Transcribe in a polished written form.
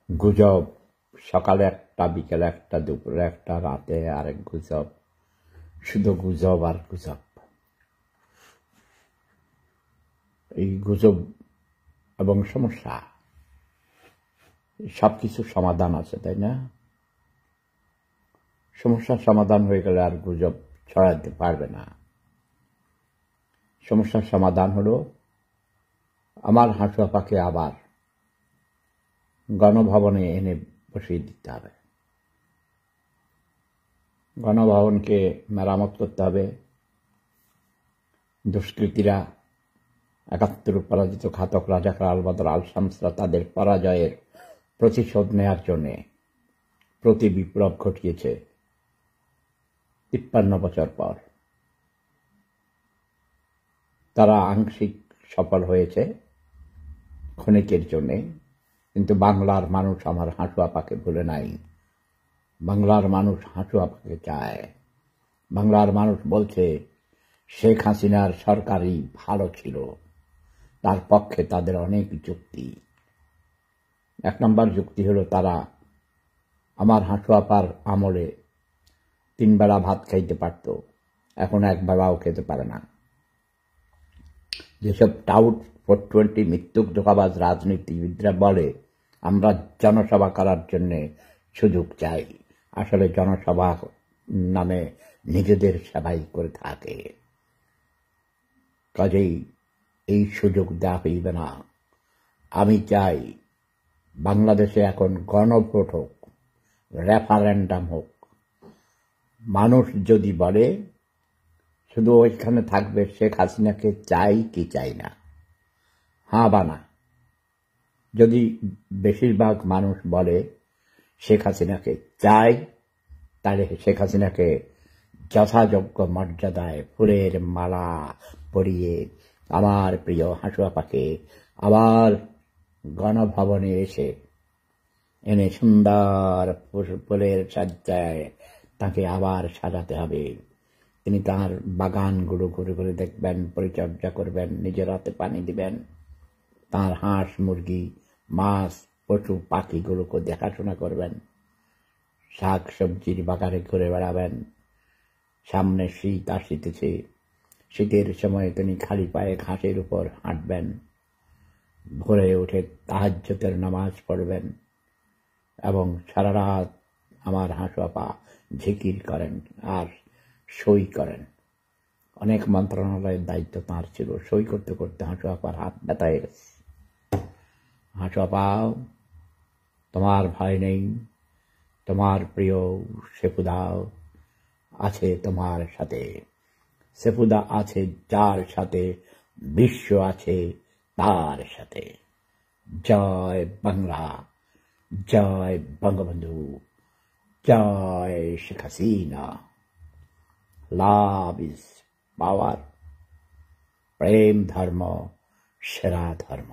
গুজব, সকালে একটা, বিকেলে একটা, দুপুরে একটা, রাতে আরেক গুজব, শুধু গুজব আর গুজব। এই গুজব এবং সমস্যা, সবকিছুর সমাধান আছে, তাই না? সমস্যার সমাধান হয়ে গেলে আর গুজব ছড়াতে পারবে না। সমস্যার সমাধান হলো আমার হাঁটু আপাকে আবার গণভবনে এনে বসিয়ে দিতে হবে। গণভবনকে মেরামত করতে হবে। দুষ্কৃতীরা, ৭১ পরাজিত ঘাতক রাজাকার আলবদর আল শামসরা তাদের পরাজয়ের প্রতিশোধ নেয়ার জন্য প্রতি বিপ্লব ঘটিয়েছে ৫৩ বছর পর। তারা আংশিক সফল হয়েছে ক্ষণিকের জন্যে, কিন্তু বাংলার মানুষ আমার হাঁটু আপাকে ভুলে নাই। বাংলার মানুষ হাঁটু আপাকে চায়। বাংলার মানুষ বলছে শেখ হাসিনার সরকারই ভালো ছিল। তার পক্ষে তাদের অনেক যুক্তি। ১ নম্বর যুক্তি হলো তারা আমার হাঁটু আপার আমলে ৩ বেলা ভাত খাইতে পারত, এখন ১ বেলাও খেতে পারে না। যেসব টাউট 420 মিথ্যুক ধোঁকাবাজ রাজনীতিবিদরা বলে আমরা জনসভা করার জন্য সুযোগ চাই, আসলে জনসভা নামে নিজেদের সেবাই করে থাকে। কাজেই এই সুযোগ দেওয়া হইবে না। আমি চাই বাংলাদেশে এখন গণভোট হোক, রেফারেন্ডাম হোক। মানুষ যদি বলে শুধু ওইখানে থাকবে শেখ হাসিনাকে চাই কি চাই না, হ্যাঁ বা না। যদি বেশিরভাগ মানুষ বলে শেখ হাসিনাকে চাই, তাহলে শেখ হাসিনাকে যথাযোগ্য মর্যাদায় ফুলের মালা পরিয়ে আমার প্রিয় হাঁটু আপাকে আবার গণভবনে এনে সুন্দর ফুলের সজ্জায় তাকে আবার সাজাতে হবে। তিনি তার বাগানগুলো ঘুরে ঘুরে দেখবেন, পরিচর্যা করবেন, নিজের হাতে পানি দিবেন, তার হাঁস মুরগি মাছ পশু পাখিগুলোকে দেখাশোনা করবেন, শাক সবজির বাগানে ঘুরে বেড়াবেন। সামনে শীত আসিতেছে, শীতের সময় তিনি খালি পায়ে ঘাসের উপর হাঁটবেন, ভোরে উঠে তাহাজ্জুদের নামাজ পড়বেন এবং সারা রাত আমার হাঁটু আপা জিকির করেন আর সই করেন। অনেক মন্ত্রণালয়ের দায়িত্ব তাঁর ছিল, সই করতে করতে হাঁটু আপার হাত ব্যথা হয়ে গেছে। হাঁটু আপা, তোমার ভয় নেই, তোমার প্রিয় সেপুদা আছে তোমার সাথে। সেপুদা আছে যার সাথে বিশ্ব আছে তার সাথে। জয় বাংলা, জয় বঙ্গবন্ধু, জয় Sheikh Hasina. Love is power. প্রেম ধর্ম সেরা ধর্ম।